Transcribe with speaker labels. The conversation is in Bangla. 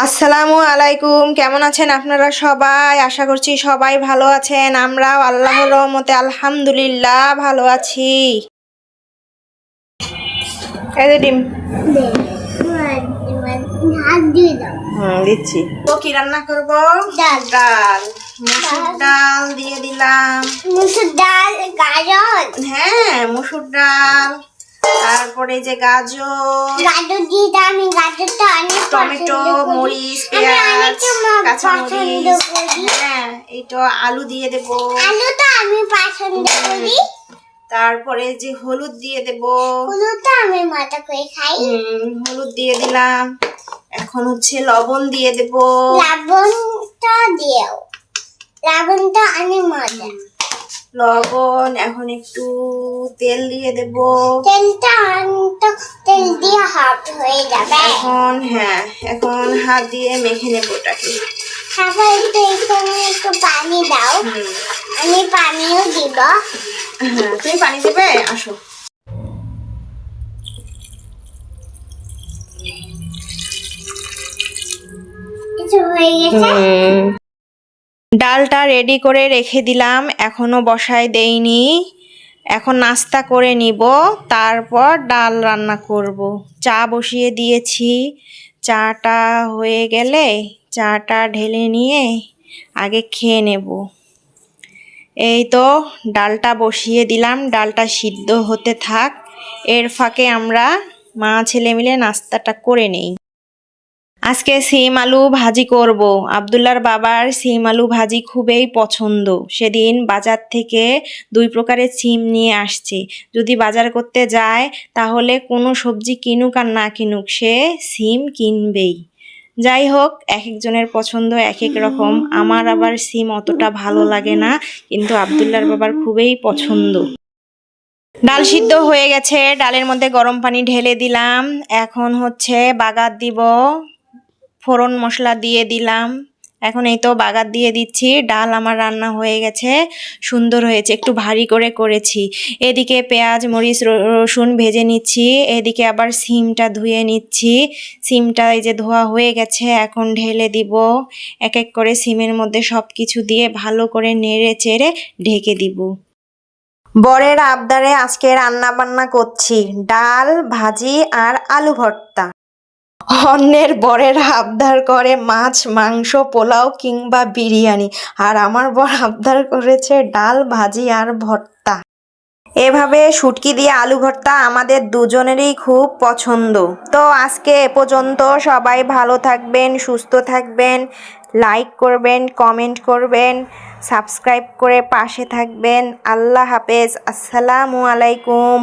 Speaker 1: আসসালামু আলাইকুম। কেমন আছেন আপনারা সবাই? আশা করছি সবাই ভালো আছেন। আমরাও আল্লাহর রহমতে আলহামদুলিল্লাহ ভালো আছি। এই যে ডিম দিচ্ছি। তো কি রান্না করব? ডাল। মুসুর ডাল দিয়ে দিলাম।
Speaker 2: মুসুর ডাল, গাজর।
Speaker 1: হ্যাঁ, মুসুর ডাল, তারপরে যে গাজর
Speaker 2: দিয়ে আমি গাজরটা অনেক
Speaker 1: টমেটো, মরিচ, পেঁয়াজ, কাঁচামরিচ। হ্যাঁ, এইটা আলু দিয়ে দেব।
Speaker 2: আলুটা আমি পছন্দ করি।
Speaker 1: তারপরে যে হলুদ দিয়ে দেব।
Speaker 2: হলুদটা আমি মজা করে খাই।
Speaker 1: হলুদ দিয়ে দিলাম। এখন হচ্ছে লবণ দিয়ে দেব।
Speaker 2: লবণটা আমি মজা।
Speaker 1: লবণ, এখন একটু তেল দিয়ে দেব।
Speaker 2: তেল দিয়ে হাফ হয়ে যাবে।
Speaker 1: এখন হাত দিয়ে মেখে নেব ওটাকে।
Speaker 2: তারপর একটু পানি দাও। আমি পানিও দিব।
Speaker 1: হ্যাঁ, তুমি পানি দেবে? আসো।
Speaker 2: হয়ে গেছে।
Speaker 1: ডালটা রেডি করে রেখে দিলাম, এখনো বসায় দেইনি। এখন নাস্তা করে নিব, তারপর ডাল রান্না করব। চা বসিয়ে দিয়েছি। চাটা হয়ে গেলে চাটা ঢেলে নিয়ে আগে খেয়ে নেব। এই তো ডালটা বসিয়ে দিলাম, ডালটা সিদ্ধ হতে থাক। এর ফাঁকে আমরা মা ছেলে মিলে নাস্তাটা করে নেই। আজকে সিম আলু ভাজি করব। আব্দুল্লাহর বাবার সিম আলু ভাজি খুবই পছন্দ। সেদিন বাজার থেকে 2 প্রকারের সিম নিয়ে আসছে। যদি বাজার করতে যায় তাহলে কোনো সবজি কিনুক আর না কিনুক, সে সিম কিনবেই। যাই হোক, এক একজনের পছন্দ এক এক রকম। আমার আবার সিম অতটা ভালো লাগে না, কিন্তু আব্দুল্লাহর বাবার খুবই পছন্দ। ডাল সিদ্ধ হয়ে গেছে, ডালের মধ্যে গরম পানি ঢেলে দিলাম। এখন হচ্ছে বাগার দিব। ফোড়ন মশলা দিয়ে দিলাম। এখন এই তো বাগার দিয়ে দিচ্ছি। ডাল আমার রান্না হয়ে গেছে, সুন্দর হয়েছে, একটু ভারী করে করেছি। এদিকে পেঁয়াজ, মরিচ, রসুন ভেজে নিচ্ছি, এদিকে আবার সিমটা ধুয়ে নিচ্ছি। সিমটা এই যে ধোয়া হয়ে গেছে, এখন ঢেলে দিব। এক এক করে সিমের মধ্যে সব কিছু দিয়ে ভালো করে নেড়ে চেড়ে ঢেকে দিব। বরের আবদারে আজকে রান্না বান্না করছি, ডাল, ভাজি আর আলু ভর্তা। অন্যের বরের আবদার করে মাছ, মাংস, পোলাও কিংবা বিরিয়ানি, আর আমার বর আবদার করেছে ডাল, ভাজি আর ভর্তা। এভাবে শুটকি দিয়ে আলু ভর্তা আমাদের দুজনেরই খুব পছন্দ। তো আজকে এ পর্যন্ত। সবাই ভালো থাকবেন, সুস্থ থাকবেন, লাইক করবেন, কমেন্ট করবেন, সাবস্ক্রাইব করে পাশে থাকবেন। আল্লাহ হাফেজ। আসসালামু আলাইকুম।